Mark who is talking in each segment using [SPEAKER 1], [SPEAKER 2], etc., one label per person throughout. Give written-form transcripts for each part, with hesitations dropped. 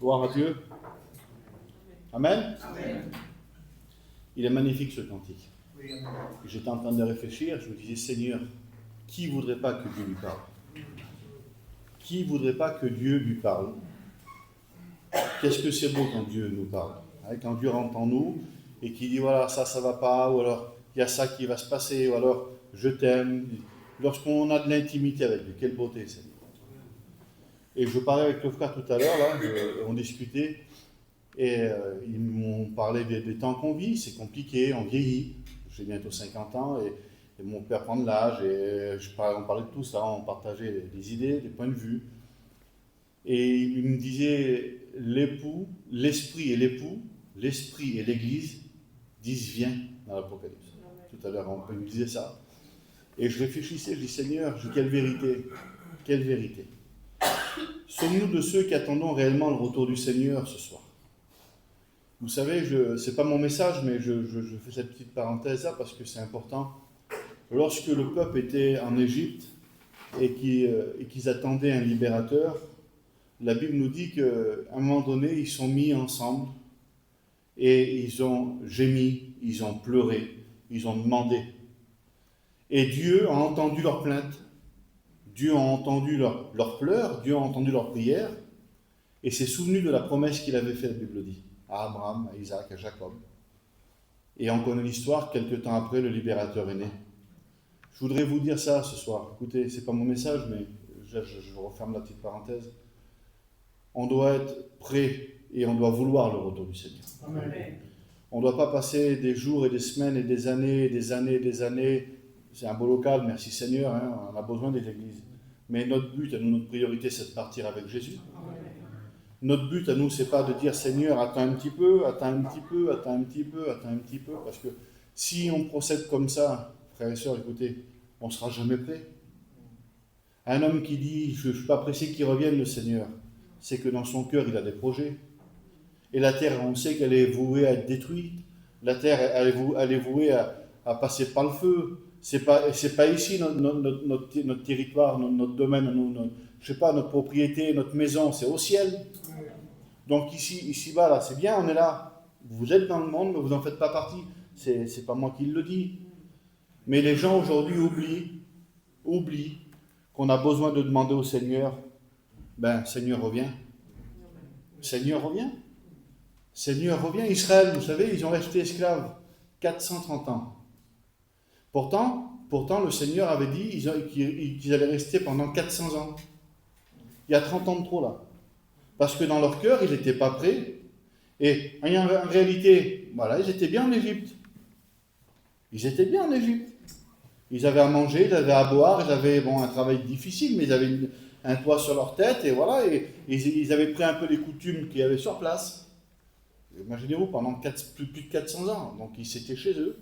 [SPEAKER 1] Gloire à Dieu. Amen.
[SPEAKER 2] Amen.
[SPEAKER 1] Il est magnifique ce cantique.
[SPEAKER 2] Oui, amen.
[SPEAKER 1] J'étais en train de réfléchir, je me disais, Seigneur, qui ne voudrait pas que Dieu lui parle? Qui ne voudrait pas que Dieu lui parle? Qu'est-ce que c'est beau quand Dieu nous parle, hein, quand Dieu rentre en nous et qu'il dit, voilà, ça ne va pas, ou alors, il y a ça qui va se passer, ou alors, je t'aime. Lorsqu'on a de l'intimité avec lui, quelle beauté, Seigneur. Et je parlais avec le frère tout à l'heure, là, on discutait, et ils m'ont parlé des temps qu'on vit, c'est compliqué, on vieillit. J'ai bientôt 50 ans, et mon père prend de l'âge, et on parlait de tout ça, on partageait des idées, des points de vue. Et il me disait, l'époux, l'esprit et l'époux, l'esprit et l'église disent viens dans l'Apocalypse. Tout à l'heure, il me disait ça. Et je réfléchissais, je dis Seigneur, quelle vérité, quelle vérité. Sommes-nous de ceux qui attendons réellement le retour du Seigneur ce soir? Vous savez, ce n'est pas mon message, mais je fais cette petite parenthèse-là parce que c'est important. Lorsque le peuple était en Égypte et qu'ils attendaient un libérateur, la Bible nous dit qu'à un moment donné, ils sont mis ensemble et ils ont gémi, ils ont pleuré, ils ont demandé. Et Dieu a entendu leurs plaintes, Dieu a entendu leurs pleurs, Dieu a entendu leurs prières, et s'est souvenu de la promesse qu'il avait faite, la Bible dit, à Abraham, à Isaac, à Jacob. Et on connaît l'histoire, quelques temps après, le libérateur est né. Je voudrais vous dire ça ce soir. Écoutez, ce n'est pas mon message, mais je referme la petite parenthèse. On doit être prêt et on doit vouloir le retour du Seigneur.
[SPEAKER 2] Amen.
[SPEAKER 1] On ne doit pas passer des jours et des semaines et des années, des années. C'est un beau local, merci Seigneur, hein, on a besoin des églises. Mais notre but, notre priorité, c'est de partir avec Jésus.
[SPEAKER 2] Amen.
[SPEAKER 1] Notre but à nous, c'est pas de dire Seigneur, attends un petit peu, attends un petit peu, attends un petit peu, attends un petit peu, parce que si on procède comme ça, frères et sœurs, écoutez, on ne sera jamais prêt. Un homme qui dit je ne suis pas pressé qu'il revienne, le Seigneur, c'est que dans son cœur, il a des projets. Et la terre, on sait qu'elle est vouée à être détruite. La terre, elle est vouée à passer par le feu. C'est pas ici notre territoire, notre domaine, je sais pas, notre propriété, notre maison, c'est au ciel. Donc ici-bas, là, c'est bien, on est là. Vous êtes dans le monde, mais vous n'en faites pas partie. C'est pas moi qui le dis. Mais les gens aujourd'hui oublient qu'on a besoin de demander au Seigneur, ben, Seigneur, reviens. Seigneur, reviens. Seigneur, reviens. Israël, vous savez, ils ont resté esclaves 430 ans. Pourtant, le Seigneur avait dit qu'ils allaient rester pendant 400 ans. Il y a 30 ans de trop là. Parce que dans leur cœur, ils n'étaient pas prêts. Et en réalité, voilà, ils étaient bien en Égypte. Ils étaient bien en Égypte. Ils avaient à manger, ils avaient à boire, ils avaient un travail difficile, mais ils avaient un toit sur leur tête, et voilà, et ils avaient pris un peu les coutumes qu'il y avait sur place. Imaginez-vous, pendant plus de 400 ans, donc ils étaient chez eux.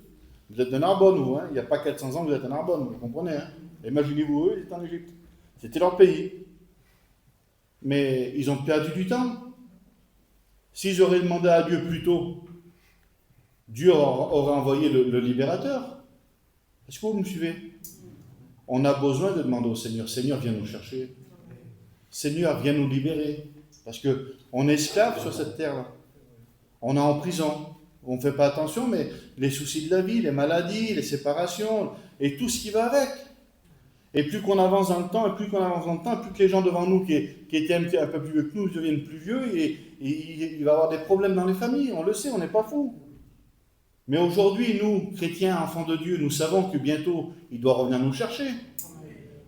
[SPEAKER 1] Vous êtes de Narbonne, vous, hein? Il n'y a pas 400 ans, vous êtes à Narbonne, vous comprenez, hein? Imaginez-vous, eux, ils étaient en Égypte. C'était leur pays. Mais ils ont perdu du temps. S'ils auraient demandé à Dieu plus tôt, Dieu aurait envoyé le libérateur. Est-ce que vous me suivez? On a besoin de demander au Seigneur, Seigneur, viens nous chercher. Seigneur, viens nous libérer. Parce qu'on est esclave sur cette terre-là. On est en prison. On ne fait pas attention, mais les soucis de la vie, les maladies, les séparations, et tout ce qui va avec. Et plus qu'on avance dans le temps, plus que les gens devant nous qui étaient un peu plus vieux que nous deviennent plus vieux, et il va y avoir des problèmes dans les familles. On le sait, on n'est pas fous. Mais aujourd'hui, nous, chrétiens, enfants de Dieu, nous savons que bientôt, il doit revenir nous chercher.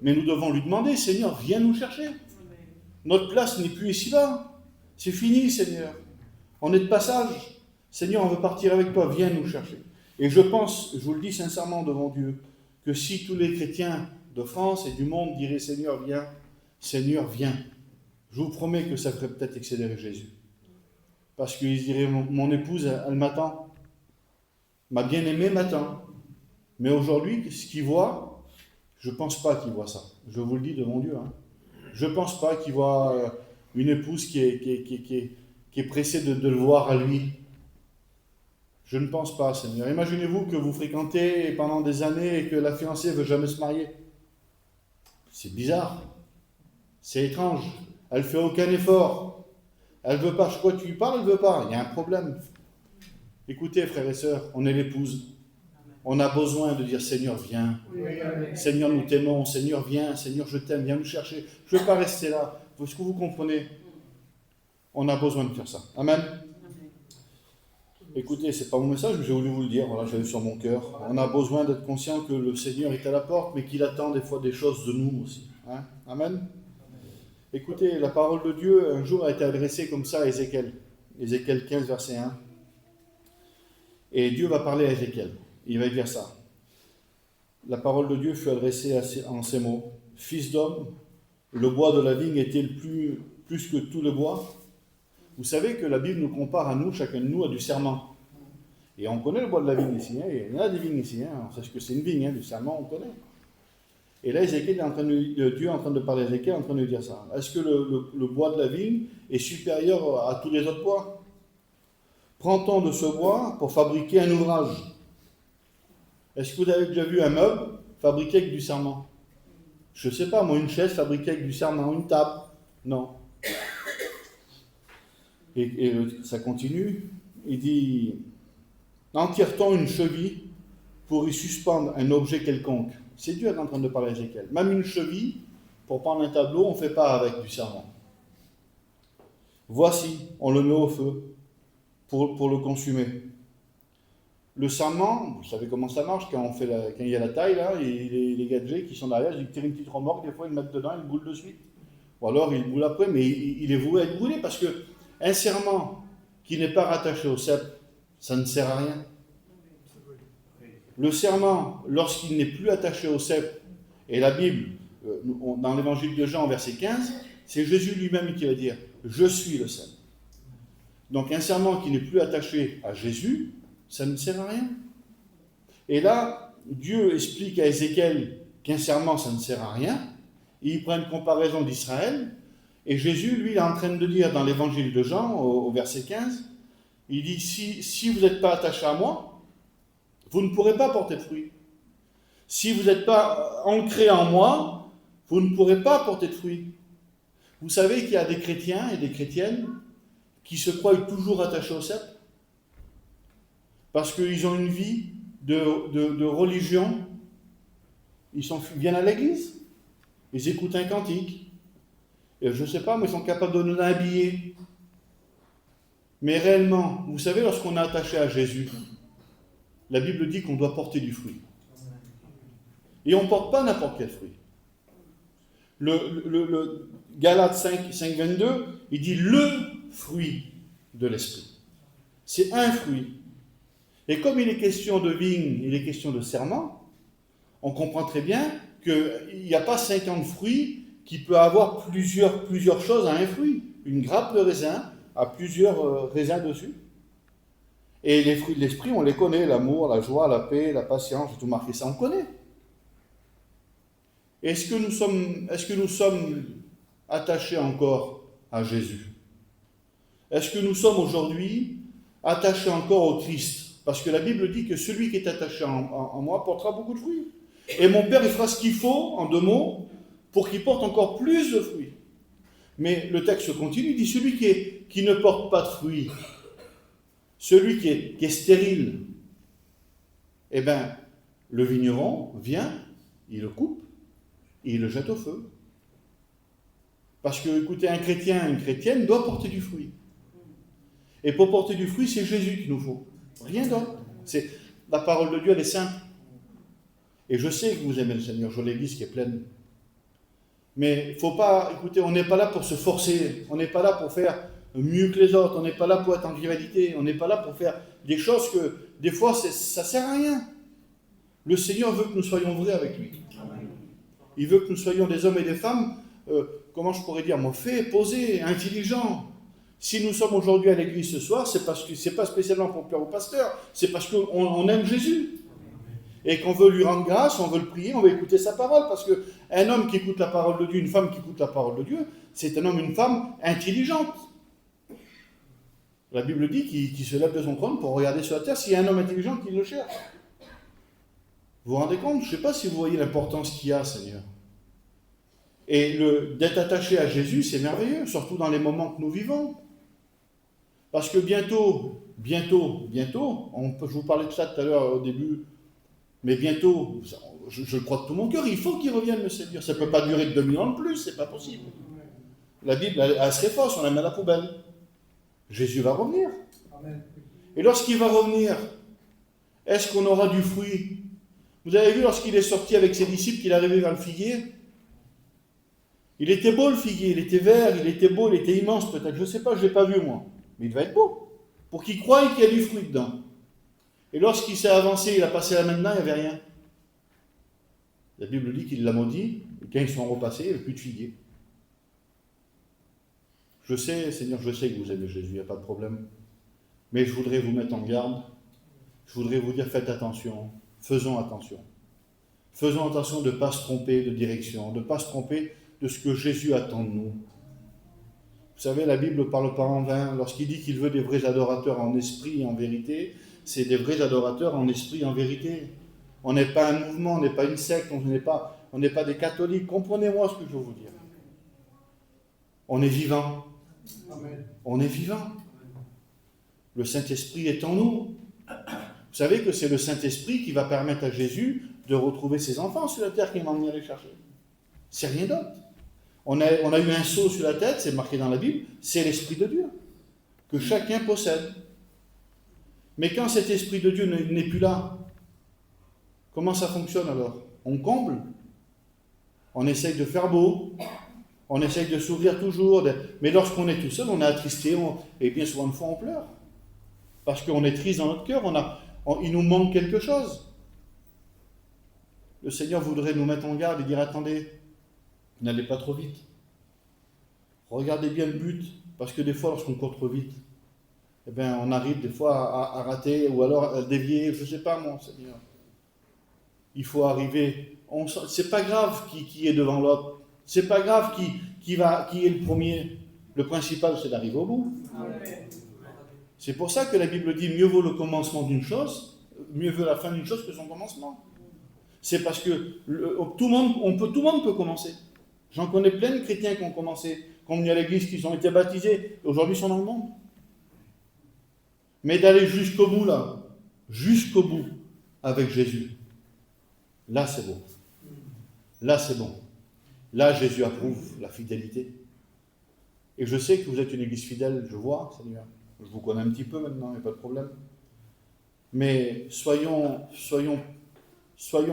[SPEAKER 1] Mais nous devons lui demander, Seigneur, viens nous chercher. Notre place n'est plus ici-bas. C'est fini, Seigneur. On est de passage. Seigneur, on veut partir avec toi, viens nous chercher. Et je pense, je vous le dis sincèrement devant Dieu, que si tous les chrétiens de France et du monde diraient, Seigneur, viens, je vous promets que ça ferait peut-être accélérer Jésus. Parce qu'ils diraient, mon épouse, elle m'attend. Ma bien-aimée m'attend. Mais aujourd'hui, ce qu'il voit, je ne pense pas qu'il voit ça. Je vous le dis devant Dieu. Hein. Je ne pense pas qu'il voit une épouse qui est pressée de le voir à lui. Je ne pense pas, Seigneur. Imaginez-vous que vous fréquentez pendant des années et que la fiancée ne veut jamais se marier. C'est bizarre. C'est étrange. Elle ne fait aucun effort. Elle ne veut pas. Quoi tu lui parles, elle ne veut pas. Il y a un problème. Écoutez, frères et sœurs, on est l'épouse. On a besoin de dire Seigneur, viens. Seigneur, nous t'aimons. Seigneur, viens. Seigneur, je t'aime. Viens nous chercher. Je ne veux pas rester là. Est-ce que vous comprenez? On a besoin de faire ça. Amen. Écoutez, ce n'est pas mon message, mais j'ai voulu vous le dire. Voilà, j'avais sur mon cœur. On a besoin d'être conscient que le Seigneur est à la porte, mais qu'il attend des fois des choses de nous aussi. Hein? Amen. Écoutez, la parole de Dieu, un jour, a été adressée comme ça à Ézéchiel. Ézéchiel 15, verset 1. Et Dieu va parler à Ézéchiel. Il va dire ça. La parole de Dieu fut adressée en ces mots. Fils d'homme, le bois de la vigne est-il plus que tout le bois? Vous savez que la Bible nous compare à nous, chacun de nous, à du serment. Et on connaît le bois de la vigne ici. Hein? Il y en a des vignes ici. Hein? On sait ce que c'est une vigne, hein? Du serment, on connaît. Et là, Dieu est en train de parler à Ézéchiel, en train de lui dire ça. Est-ce que le bois de la vigne est supérieur à tous les autres bois? Prend-on de ce bois pour fabriquer un ouvrage? Est-ce que vous avez déjà vu un meuble fabriqué avec du serment? Je ne sais pas, moi, une chaise fabriquée avec du serment, une table? Non. Et ça continue. Il dit, en tire-t-on une cheville pour y suspendre un objet quelconque? C'est Dieu qui est en train de parler à Ézéchiel. Même une cheville, pour prendre un tableau, on ne fait pas avec du serment. Voici, on le met au feu pour le consumer. Le serment, vous savez comment ça marche quand il y a la taille, là, et les gadgets qui sont derrière, ils tirent une petite remorque, des fois ils le mettent dedans, ils boulent de suite. Ou alors ils boulent après, mais il est voué à être brûlé, parce qu'un serment qui n'est pas rattaché au sceptre, ça ne sert à rien. Le serment, lorsqu'il n'est plus attaché au sceptre, et la Bible, dans l'évangile de Jean, verset 15, c'est Jésus lui-même qui va dire « Je suis le sceptre ». Donc un serment qui n'est plus attaché à Jésus, ça ne sert à rien. Et là, Dieu explique à Ézéchiel qu'un serment, ça ne sert à rien. Il prend une comparaison d'Israël, et Jésus, lui, il est en train de dire dans l'évangile de Jean, au verset 15, il dit « Si vous n'êtes pas attaché à moi, vous ne pourrez pas porter de fruits. Si vous n'êtes pas ancré en moi, vous ne pourrez pas porter de fruits. » Vous savez qu'il y a des chrétiens et des chrétiennes qui se croient toujours attachés au sceptre parce qu'ils ont une vie de religion. Ils viennent à l'église, ils écoutent un cantique, et je ne sais pas, mais ils sont capables de nous habiller. Mais réellement, vous savez, lorsqu'on est attaché à Jésus, la Bible dit qu'on doit porter du fruit. Et on ne porte pas n'importe quel fruit. Le Galates 5, 22, il dit le fruit de l'esprit. C'est un fruit. Et comme il est question de vigne, il est question de serment, on comprend très bien qu'il n'y a pas 50 fruits qui peut avoir plusieurs choses à un fruit. Une grappe de raisin a plusieurs raisins dessus. Et les fruits de l'esprit, on les connaît, l'amour, la joie, la paix, la patience, j'ai tout marqué ça, on connaît. Est-ce que nous sommes attachés encore à Jésus? Est-ce que nous sommes aujourd'hui attachés encore au Christ? Parce que la Bible dit que celui qui est attaché en moi portera beaucoup de fruits. Et mon Père, il fera ce qu'il faut, en 2 mots, pour qu'il porte encore plus de fruits. Mais le texte continue, il dit celui qui ne porte pas de fruits, celui qui est stérile, eh bien, le vigneron vient, il le coupe, et il le jette au feu. Parce que, écoutez, un chrétien, une chrétienne doit porter du fruit. Et pour porter du fruit, c'est Jésus qu'il nous faut. Rien d'autre. La parole de Dieu, elle est simple. Et je sais que vous aimez le Seigneur, je vois l'église qui est pleine. Mais il ne faut pas, écoutez, on n'est pas là pour se forcer, on n'est pas là pour faire mieux que les autres, on n'est pas là pour être en rivalité, on n'est pas là pour faire des choses que, des fois, ça ne sert à rien. Le Seigneur veut que nous soyons vrais avec lui. Il veut que nous soyons des hommes et des femmes, comment je pourrais dire, faits, posés, intelligents. Si nous sommes aujourd'hui à l'église ce soir, c'est parce que c'est pas spécialement pour plaire au pasteur, c'est parce qu'on aime Jésus. Et qu'on veut lui rendre grâce, on veut le prier, on veut écouter sa parole. Parce qu'un homme qui écoute la parole de Dieu, une femme qui écoute la parole de Dieu, c'est un homme, une femme intelligente. La Bible dit qu'il se lève de son trône pour regarder sur la terre s'il y a un homme intelligent qui le cherche. Vous vous rendez compte? Je ne sais pas si vous voyez l'importance qu'il y a, Seigneur. Et d'être attaché à Jésus, c'est merveilleux, surtout dans les moments que nous vivons. Parce que bientôt, je vous parlais de ça tout à l'heure au début, mais bientôt, je le crois de tout mon cœur, il faut qu'il revienne le Seigneur. Ça ne peut pas durer de 2000 ans de plus, c'est pas possible. La Bible, elle serait fausse, on la met à la poubelle. Jésus va revenir.
[SPEAKER 2] Amen.
[SPEAKER 1] Et lorsqu'il va revenir, est-ce qu'on aura du fruit? Vous avez vu lorsqu'il est sorti avec ses disciples, qu'il est arrivé vers le figuier? Il était beau le figuier, il était vert, il était beau, il était immense peut-être, je ne sais pas, je ne l'ai pas vu moi. Mais il devait être beau. Pour qu'il croie qu'il y a du fruit dedans. Et lorsqu'il s'est avancé, il a passé la main dedans, il n'y avait rien. La Bible dit qu'il l'a maudit, et quand ils sont repassés, il n'y avait plus de figuier. Je sais, Seigneur, je sais que vous aimez Jésus, il n'y a pas de problème. Mais je voudrais vous mettre en garde. Je voudrais vous dire, faites attention, faisons attention. Faisons attention de ne pas se tromper de direction, de ne pas se tromper de ce que Jésus attend de nous. Vous savez, la Bible ne parle pas en vain. Lorsqu'il dit qu'il veut des vrais adorateurs en esprit et en vérité, c'est des vrais adorateurs en esprit et en vérité. On n'est pas un mouvement, on n'est pas une secte, on n'est pas des catholiques. Comprenez-moi ce que je veux vous dire. On est vivant.
[SPEAKER 2] Amen.
[SPEAKER 1] On est vivant. Le Saint-Esprit est en nous. Vous savez que c'est le Saint-Esprit qui va permettre à Jésus de retrouver ses enfants sur la terre qu'il va venir les chercher. C'est rien d'autre. On a eu un sceau sur la tête, c'est marqué dans la Bible, c'est l'Esprit de Dieu, que chacun possède. Mais quand cet Esprit de Dieu n'est plus là, comment ça fonctionne alors? On comble, on essaye de faire beau, on essaye de sourire toujours, mais lorsqu'on est tout seul, on est attristé, et bien souvent une fois on pleure. Parce qu'on est triste dans notre cœur, il nous manque quelque chose. Le Seigneur voudrait nous mettre en garde et dire, attendez, n'allez pas trop vite. Regardez bien le but, parce que des fois, lorsqu'on court trop vite, eh bien, on arrive des fois à rater, ou alors à dévier, je ne sais pas, mon Seigneur. Il faut arriver. C'est pas grave qui est devant l'autre. C'est pas grave qui est le premier. Le principal, c'est d'arriver au bout.
[SPEAKER 2] Amen.
[SPEAKER 1] C'est pour ça que la Bible dit, mieux vaut le commencement d'une chose, mieux vaut la fin d'une chose que son commencement. C'est parce que tout le monde peut commencer. J'en connais plein de chrétiens qui ont commencé, qui ont venu à l'église, qui ont été baptisés, et aujourd'hui sont dans le monde. Mais d'aller jusqu'au bout là, jusqu'au bout, avec Jésus, là c'est bon. Là c'est bon. Là Jésus approuve la fidélité. Et je sais que vous êtes une église fidèle, je vois, Seigneur. Je vous connais un petit peu maintenant, il n'y a pas de problème. Mais soyons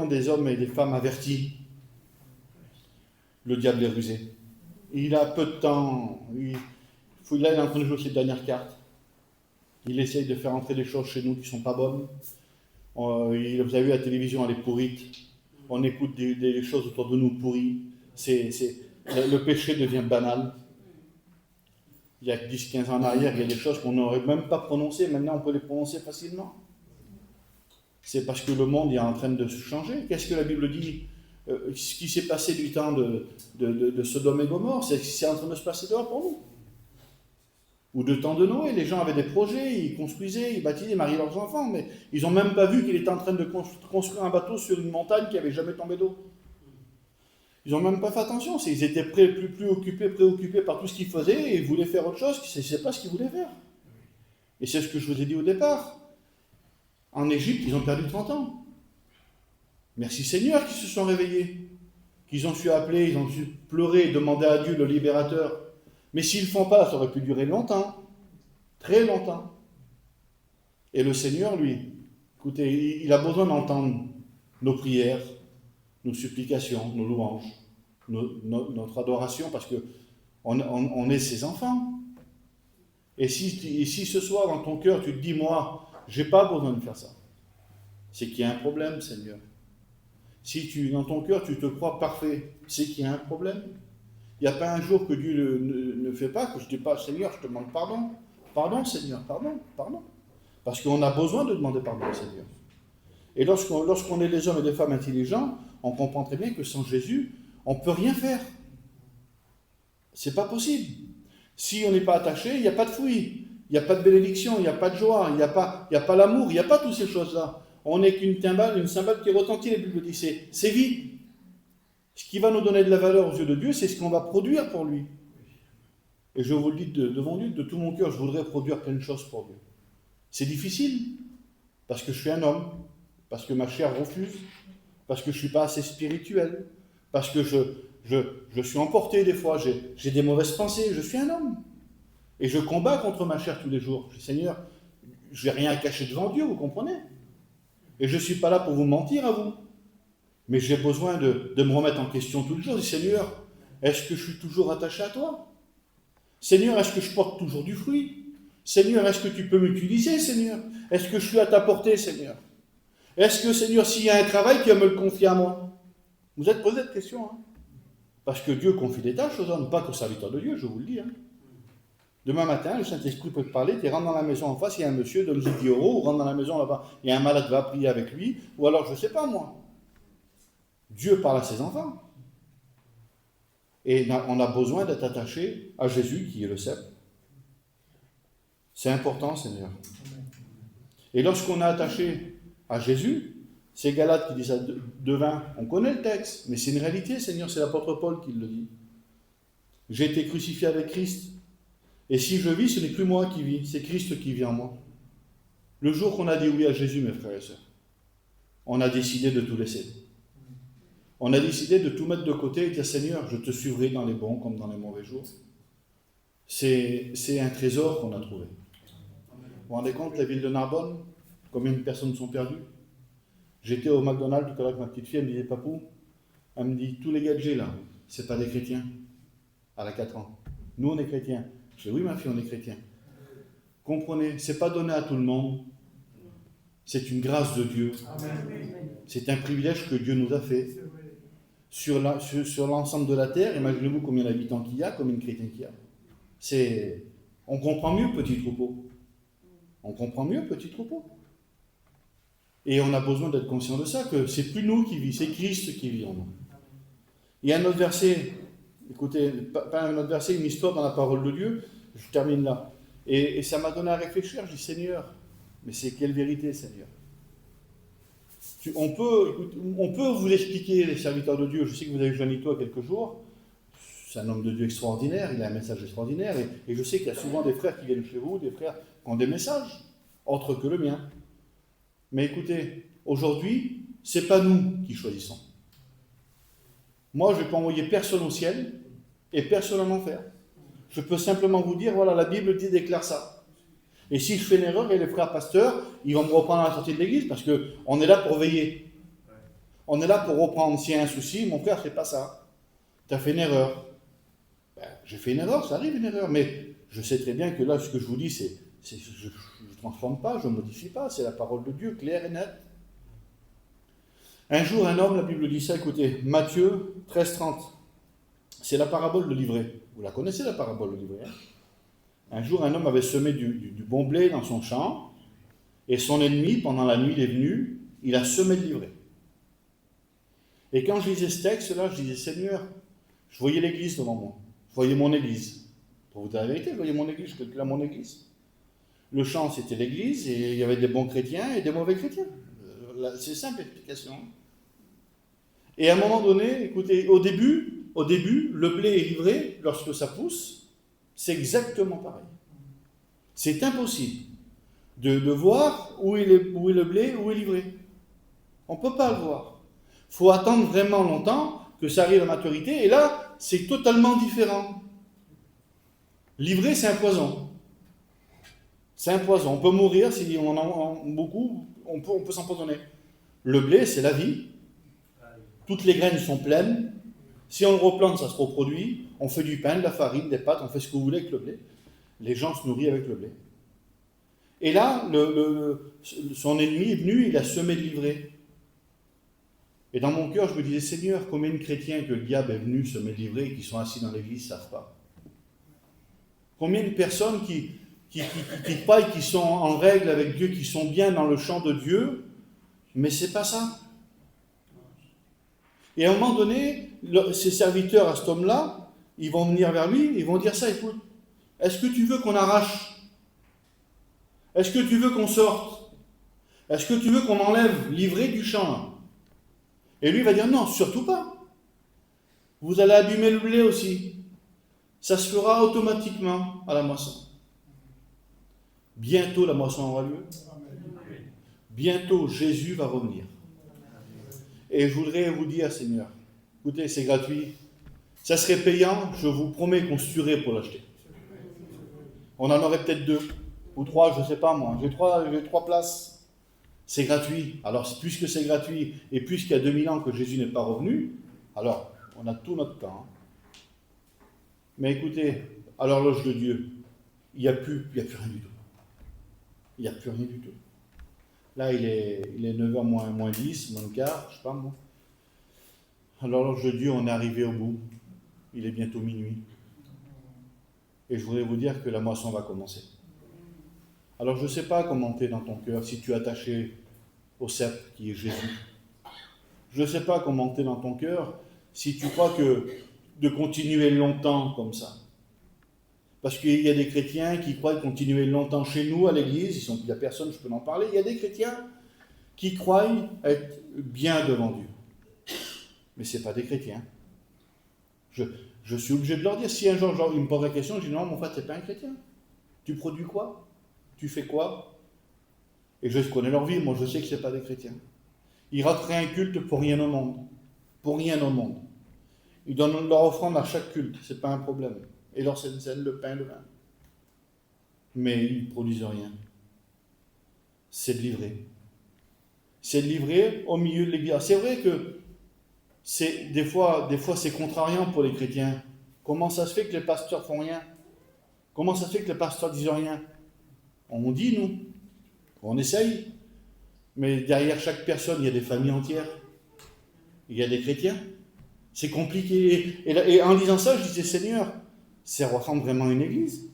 [SPEAKER 1] des hommes et des femmes avertis. Le diable est rusé. Il a peu de temps. Là, il est en train de jouer ses dernières cartes. Il essaye de faire entrer des choses chez nous qui ne sont pas bonnes. Vous avez vu, la télévision, elle est pourrite. On écoute des choses autour de nous pourries. Le péché devient banal. Il y a 10-15 ans en arrière, il y a des choses qu'on n'aurait même pas prononcées. Maintenant, on peut les prononcer facilement. C'est parce que le monde est en train de se changer. Qu'est-ce que la Bible dit? Ce qui s'est passé du temps de Sodome et Gomorrhe, c'est en train de se passer dehors pour nous. Ou de temps de Noé, les gens avaient des projets, ils construisaient, ils bâtissaient, ils mariaient leurs enfants, mais ils n'ont même pas vu qu'il était en train de construire un bateau sur une montagne qui n'avait jamais tombé d'eau. Ils n'ont même pas fait attention, ils étaient préoccupés par tout ce qu'ils faisaient, et ils voulaient faire autre chose, ce n'est pas ce qu'ils voulaient faire. Et c'est ce que je vous ai dit au départ. En Égypte, ils ont perdu 30 ans. Merci Seigneur qu'ils se sont réveillés, qu'ils ont su appeler, ils ont su pleurer et demander à Dieu le libérateur. Mais s'ils ne le font pas, ça aurait pu durer longtemps, très longtemps. Et le Seigneur, lui, écoutez, il a besoin d'entendre nos prières, nos supplications, nos louanges, notre adoration, parce qu'on est ses enfants. Et si ce soir, dans ton cœur, tu te dis, moi, je n'ai pas besoin de faire ça, c'est qu'il y a un problème, Seigneur. Si dans ton cœur, tu te crois parfait, c'est qu'il y a un problème. Il n'y a pas un jour que Dieu ne fait pas, que je ne dis pas, Seigneur, je te demande pardon. Pardon, Seigneur, pardon. Parce qu'on a besoin de demander pardon au Seigneur. Et lorsqu'on est des hommes et des femmes intelligents, on comprend très bien que sans Jésus, on ne peut rien faire. Ce n'est pas possible. Si on n'est pas attaché, il n'y a pas de fruit, il n'y a pas de bénédiction, il n'y a pas de joie, il n'y a pas l'amour, il n'y a pas toutes ces choses-là. On n'est qu'une cymbale qui retentit, la Bible dit, c'est vide. Ce qui va nous donner de la valeur aux yeux de Dieu, c'est ce qu'on va produire pour lui. Et je vous le dis devant Dieu, de tout mon cœur, je voudrais produire plein de choses pour Dieu. C'est difficile, parce que je suis un homme, parce que ma chair refuse, parce que je ne suis pas assez spirituel, parce que je suis emporté des fois, j'ai des mauvaises pensées, je suis un homme. Et je combats contre ma chair tous les jours. Je dis, Seigneur, je n'ai rien à cacher devant Dieu, vous comprenez? Et je ne suis pas là pour vous mentir à vous. Mais j'ai besoin de me remettre en question tous les jours. Je dis, Seigneur, est-ce que je suis toujours attaché à toi? Seigneur, est-ce que je porte toujours du fruit? Seigneur, est-ce que tu peux m'utiliser, Seigneur? Est-ce que je suis à ta portée, Seigneur? Est-ce que, Seigneur, s'il y a un travail, tu vas me le confier à moi? Vous êtes posé cette question, hein? Parce que Dieu confie des tâches aux hommes, pas qu'aux serviteurs de Dieu, je vous le dis. Hein. Demain matin, le Saint-Esprit peut te parler, tu rentres dans la maison en face, il y a un monsieur, donne-lui 10 €, ou rentre dans la maison là-bas, il y a un malade, va prier avec lui, ou alors je ne sais pas moi. Dieu parle à ses enfants. Et on a besoin d'être attaché à Jésus qui est le cep. C'est important, Seigneur. Et lorsqu'on est attaché à Jésus, c'est Galates qui dit ça de 20. On connaît le texte, mais c'est une réalité, Seigneur, c'est l'apôtre Paul qui le dit. J'ai été crucifié avec Christ. Et si je vis, ce n'est plus moi qui vis, c'est Christ qui vit en moi. Le jour qu'on a dit oui à Jésus, mes frères et sœurs, on a décidé de tout laisser. On a décidé de tout mettre de côté et de dire, Seigneur, je te suivrai dans les bons comme dans les mauvais jours. C'est un trésor qu'on a trouvé. Vous vous rendez compte, la ville de Narbonne, combien de personnes sont perdues? J'étais au McDonald's tout à l'heure avec ma petite fille, elle me disait, Papou, elle me dit, tous les gars que j'ai là, c'est pas des chrétiens. Elle a 4 ans. Nous, on est chrétiens. Je dis, oui, ma fille, on est chrétiens. Comprenez, c'est pas donné à tout le monde. C'est une grâce de Dieu. C'est un privilège que Dieu nous a fait. Sur l'ensemble de la terre, imaginez-vous combien d'habitants qu'il y a, combien de chrétiens qu'il y a. On comprend mieux petit troupeau. On comprend mieux petit troupeau. Et on a besoin d'être conscient de ça, que c'est plus nous qui vivons, c'est Christ qui vit en nous. Il y a un autre verset, écoutez, pas un autre verset, une histoire dans la parole de Dieu, je termine là. Et ça m'a donné à réfléchir, je dis, Seigneur, mais c'est quelle vérité, Seigneur? On peut vous expliquer, les serviteurs de Dieu, je sais que vous avez vu Janito il y a quelques jours, c'est un homme de Dieu extraordinaire, il a un message extraordinaire, et je sais qu'il y a souvent des frères qui viennent chez vous, des frères qui ont des messages, autres que le mien. Mais écoutez, aujourd'hui, ce n'est pas nous qui choisissons. Moi, je ne vais pas envoyer personne au ciel et personne en enfer. Je peux simplement vous dire, voilà, la Bible déclare ça. Et si je fais une erreur, et les frères pasteurs, ils vont me reprendre à la sortie de l'église, parce qu'on est là pour veiller. On est là pour reprendre. S'il y a un souci, mon frère, c'est pas ça. Tu as fait une erreur. Ben, j'ai fait une erreur, ça arrive une erreur, mais je sais très bien que là, ce que je vous dis, je ne transforme pas, je ne modifie pas, c'est la parole de Dieu, claire et nette. Un jour, un homme, la Bible dit ça, écoutez, Matthieu 13,30, c'est la parabole de l'ivraie. Vous la connaissez, la parabole de l'ivraie, hein? Un jour, un homme avait semé du bon blé dans son champ, et son ennemi, pendant la nuit, il est venu, il a semé de l'ivraie. Et quand je lisais ce texte-là, je disais, Seigneur, je voyais l'église devant moi, je voyais mon église. Pour vous dire la vérité, je voyais mon église, je calculais mon église. Le champ, c'était l'église, et il y avait des bons chrétiens et des mauvais chrétiens. C'est simple explication. Et à un moment donné, écoutez, au début, le blé est livré, lorsque ça pousse, c'est exactement pareil. C'est impossible de voir où est le blé, où est livré. On ne peut pas le voir. Il faut attendre vraiment longtemps que ça arrive à maturité, et là, c'est totalement différent. Livré, c'est un poison. C'est un poison. On peut mourir si on en a beaucoup, on peut s'empoisonner. Le blé, c'est la vie. Toutes les graines sont pleines. Si on le replante, ça se reproduit. On fait du pain, de la farine, des pâtes, on fait ce que vous voulez avec le blé. Les gens se nourrissent avec le blé. Et là, son ennemi est venu, il a semé de l'ivraie. Et dans mon cœur, je me disais, Seigneur, combien de chrétiens que le diable est venu semer de l'ivraie et qui sont assis dans l'église ne savent pas? Combien de personnes qui croient et qui sont en règle avec Dieu, qui sont bien dans le champ de Dieu, mais c'est pas ça. Et à un moment donné, ses serviteurs à cet homme-là, ils vont venir vers lui, ils vont dire ça, écoute, est-ce que tu veux qu'on arrache? Est-ce que tu veux qu'on sorte? Est-ce que tu veux qu'on enlève l'ivraie du champ? Et lui va dire, non, surtout pas. Vous allez abîmer le blé aussi. Ça se fera automatiquement à la moisson. Bientôt la moisson aura lieu. Bientôt Jésus va revenir. Et je voudrais vous dire, Seigneur, écoutez, c'est gratuit. Ça serait payant, je vous promets qu'on se tuerait pour l'acheter. On en aurait peut-être 2 ou 3, je ne sais pas moi. J'ai trois places. C'est gratuit. Alors, puisque c'est gratuit et puisqu'il y a 2000 ans que Jésus n'est pas revenu, alors on a tout notre temps. Mais écoutez, à l'horloge de Dieu, il n'y a plus rien du tout. Il n'y a plus rien du tout. Là, il est 9h moins 10, moins le quart, je ne sais pas moi. À l'horloge de Dieu, on est arrivé au bout. Il est bientôt minuit. Et je voudrais vous dire que la moisson va commencer. Alors je ne sais pas comment tu es dans ton cœur, si tu es attaché au sceptre qui est Jésus. Je ne sais pas comment tu es dans ton cœur, si tu crois que de continuer longtemps comme ça. Parce qu'il y a des chrétiens qui croient continuer longtemps chez nous, à l'église, il n'y a personne, je peux en parler. Il y a des chrétiens qui croient être bien devant Dieu. Mais ce n'est pas des chrétiens. Je suis obligé de leur dire, si un jour ils me posent la question, je dis non, mon frère, tu n'es pas un chrétien. Tu produis quoi? Tu fais quoi? Et je connais leur vie, moi je sais que ce n'est pas des chrétiens. Ils rateraient un culte pour rien au monde. Pour rien au monde. Ils donnent leur offrande à chaque culte, ce n'est pas un problème. Et leur scène, le pain, le vin. Mais ils ne produisent rien. C'est de livrer. C'est de livrer au milieu de l'église. C'est vrai que des fois c'est contrariant pour les chrétiens. Comment ça se fait que les pasteurs font rien? Comment ça se fait que les pasteurs disent rien? On dit, nous. On essaye. Mais derrière chaque personne, il y a des familles entières. Il y a des chrétiens. C'est compliqué. Et en lisant ça, je disais, Seigneur, ça ressemble vraiment à une église.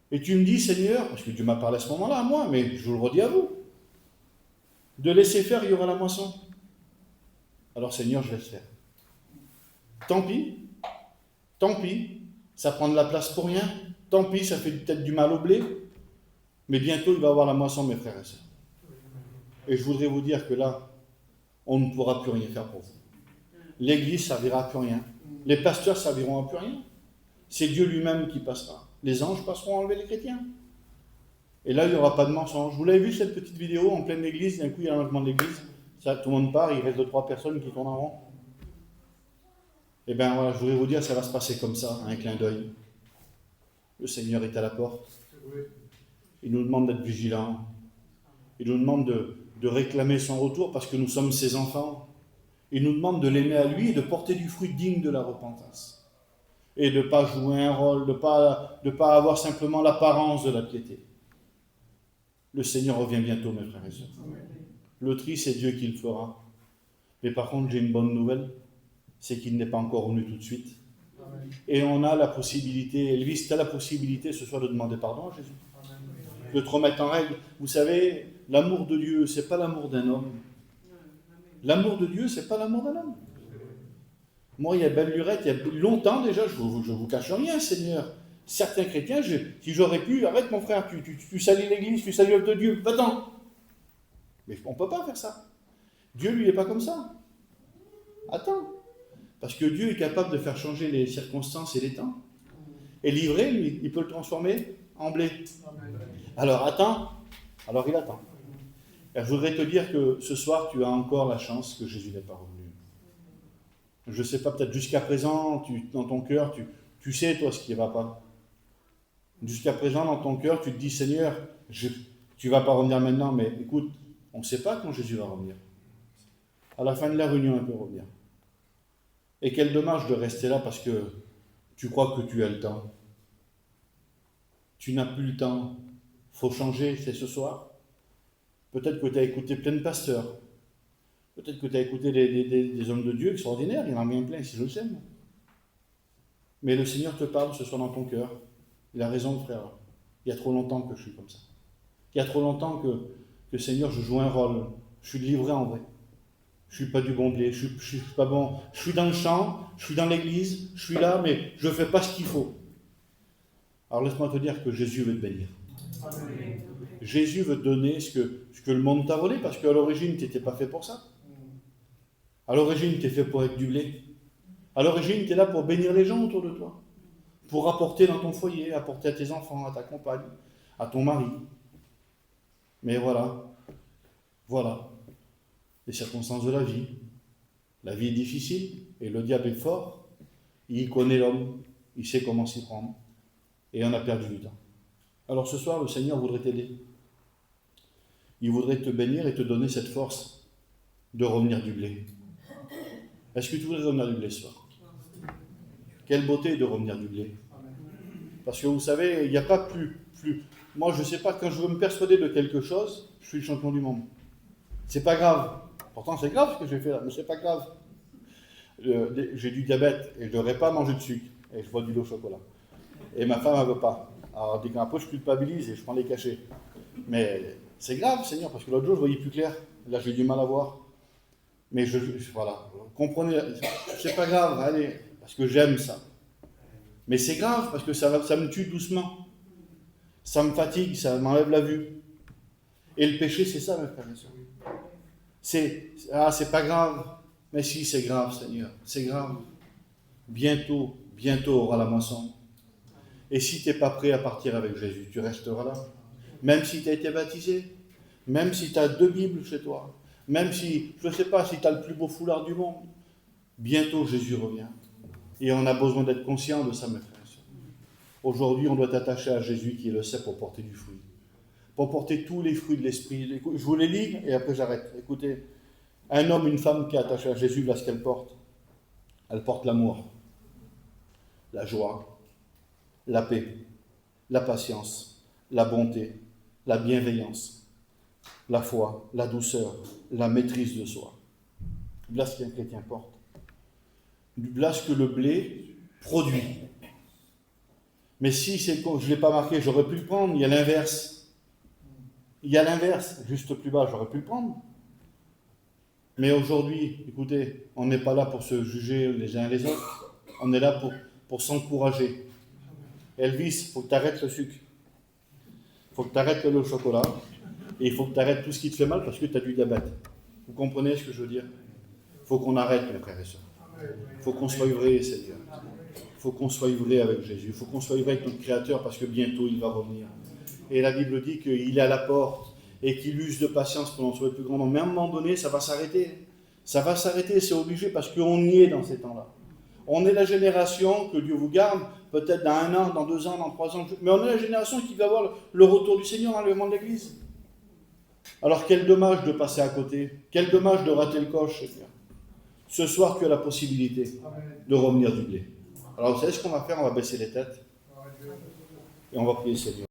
[SPEAKER 1] Et tu me dis, Seigneur, parce que Dieu m'a parlé à ce moment-là, à moi, mais je vous le redis à vous, de laisser faire, il y aura la moisson. Alors Seigneur, je laisse faire. Tant pis, ça prend de la place pour rien, tant pis, ça fait peut-être du mal au blé, mais bientôt il va y avoir la moisson, mes frères et sœurs. Et je voudrais vous dire que là, on ne pourra plus rien faire pour vous. L'église ne servira à plus rien. Les pasteurs ne serviront à plus rien. C'est Dieu lui-même qui passera. Les anges passeront à enlever les chrétiens. Et là, il n'y aura pas de mensonge. Vous l'avez vu cette petite vidéo en pleine église, d'un coup il y a un logement de l'église, ça, tout le monde part, il reste 2-3 personnes qui tournent en rond. Eh bien voilà, je voudrais vous dire, ça va se passer comme ça, un clin d'œil. Le Seigneur est à la porte. Il nous demande d'être vigilants. Il nous demande de réclamer son retour parce que nous sommes ses enfants. Il nous demande de l'aimer à lui et de porter du fruit digne de la repentance. Et de ne pas jouer un rôle, de ne pas avoir simplement l'apparence de la piété. Le Seigneur revient bientôt, mes frères et sœurs. Le tri, c'est Dieu qui le fera. Mais par contre, j'ai une bonne nouvelle, c'est qu'il n'est pas encore venu tout de suite. Et on a la possibilité, Elvis, tu as la possibilité ce soir de demander pardon à Jésus. De te remettre en règle. Vous savez, l'amour de Dieu, ce n'est pas l'amour d'un homme. L'amour de Dieu, ce n'est pas l'amour d'un homme. Moi, il y a belle lurette, il y a longtemps déjà, je vous cache rien, Seigneur. Certains chrétiens, si j'aurais pu, arrête mon frère, tu salis l'église, tu salis l'œuvre de Dieu, va-t'en. Mais on ne peut pas faire ça. Dieu, lui, n'est pas comme ça. Attends. Parce que Dieu est capable de faire changer les circonstances et les temps. Et l'ivraie, lui, il peut le transformer en blé. Alors attends. Alors il attend. Et je voudrais te dire que ce soir, tu as encore la chance que Jésus n'est pas revenu. Je ne sais pas, peut-être jusqu'à présent, dans ton cœur, tu sais, toi, ce qui ne va pas. Jusqu'à présent, dans ton cœur, tu te dis, Seigneur, tu ne vas pas revenir maintenant, mais écoute, on ne sait pas quand Jésus va revenir. À la fin de la réunion, il peut revenir. Et quel dommage de rester là parce que tu crois que tu as le temps. Tu n'as plus le temps. Il faut changer, c'est ce soir. Peut-être que tu as écouté plein de pasteurs. Peut-être que tu as écouté des hommes de Dieu extraordinaires. Il y en a bien plein, si je le sais. Moi. Mais le Seigneur te parle ce soir dans ton cœur. Il a raison, frère. Il y a trop longtemps que je suis comme ça. Il y a trop longtemps que Seigneur, je joue un rôle. Je suis livré en vrai. Je ne suis pas du bon blé, je ne suis pas bon. Je suis dans le champ, je suis dans l'église, je suis là, mais je ne fais pas ce qu'il faut. Alors laisse-moi te dire que Jésus veut te bénir. Amen. Jésus veut te donner ce que le monde t'a volé, parce qu'à l'origine, tu n'étais pas fait pour ça. À l'origine, tu es fait pour être du blé. À l'origine, tu es là pour bénir les gens autour de toi. pour apporter dans ton foyer, apporter à tes enfants, à ta compagne, à ton mari. Mais voilà, les circonstances de la vie. La vie est difficile et le diable est fort. Il connaît l'homme, il sait comment s'y prendre. Et on a perdu du temps. Alors ce soir, le Seigneur voudrait t'aider. Il voudrait te bénir et te donner cette force de revenir du blé. Est-ce que tu voudrais revenir du blé ce soir? Quelle beauté de revenir du blé. Parce que vous savez, il n'y a pas plus... Moi, je ne sais pas, quand je veux me persuader de quelque chose, je suis le champion du monde. C'est pas grave. Pourtant, c'est grave ce que j'ai fait là, mais c'est pas grave. J'ai du diabète et je ne devrais pas manger de sucre. Et je bois du lait au chocolat. Et ma femme, elle ne veut pas. Alors, dès qu'après, je culpabilise et je prends les cachets. Mais c'est grave, Seigneur, parce que l'autre jour, je voyais plus clair. Là, j'ai du mal à voir. Mais voilà. Comprenez, c'est pas grave, allez, parce que j'aime ça. Mais c'est grave, parce que ça me tue doucement. Ça me fatigue, ça m'enlève la vue. Et le péché, c'est ça, mes frères et sœurs. C'est pas grave. Mais si, c'est grave, Seigneur. C'est grave. Bientôt aura la moisson. Et si tu n'es pas prêt à partir avec Jésus, tu resteras là. Même si tu as été baptisé, même si tu as 2 Bibles chez toi, même si, je ne sais pas, si tu as le plus beau foulard du monde, bientôt Jésus revient. Et on a besoin d'être conscient de ça, mes frères et sœurs. Aujourd'hui, on doit t'attacher à Jésus qui est le cep pour porter du fruit. Pour porter tous les fruits de l'esprit. Je vous les lis et après j'arrête. Écoutez, un homme, une femme qui est attaché à Jésus, là ce qu'elle porte. Elle porte l'amour, la joie, la paix, la patience, la bonté, la bienveillance, la foi, la douceur, la maîtrise de soi. Voilà ce qu'un chrétien porte. Voilà ce que le blé produit. Mais si je ne l'ai pas marqué, j'aurais pu le prendre, il y a l'inverse. Il y a l'inverse, juste plus bas, j'aurais pu le prendre. Mais aujourd'hui, écoutez, on n'est pas là pour se juger les uns les autres, on est là pour s'encourager. Elvis, il faut que tu arrêtes le sucre. Il faut que tu arrêtes le chocolat. Et il faut que tu arrêtes tout ce qui te fait mal parce que tu as du diabète. Vous comprenez ce que je veux dire? Il faut qu'on arrête, mes frères et sœurs. Il faut qu'on soit vrai, Seigneur. Il faut qu'on soit vrai avec Jésus. Il faut qu'on soit vrai avec notre Créateur parce que bientôt il va revenir. Et la Bible dit qu'il est à la porte et qu'il use de patience pour en sauver le plus grand nombre. Mais à un moment donné, ça va s'arrêter. Ça va s'arrêter, c'est obligé parce qu'on y est dans ces temps-là. On est la génération, que Dieu vous garde, peut-être dans 1 an, dans 2 ans, dans 3 ans, mais on est la génération qui va avoir le retour du Seigneur, l'enlèvement de l'Église. Alors quel dommage de passer à côté, quel dommage de rater le coche, Seigneur. Ce soir, tu as la possibilité de revenir du blé. Alors vous savez ce qu'on va faire? On va baisser les têtes et on va prier le Seigneur.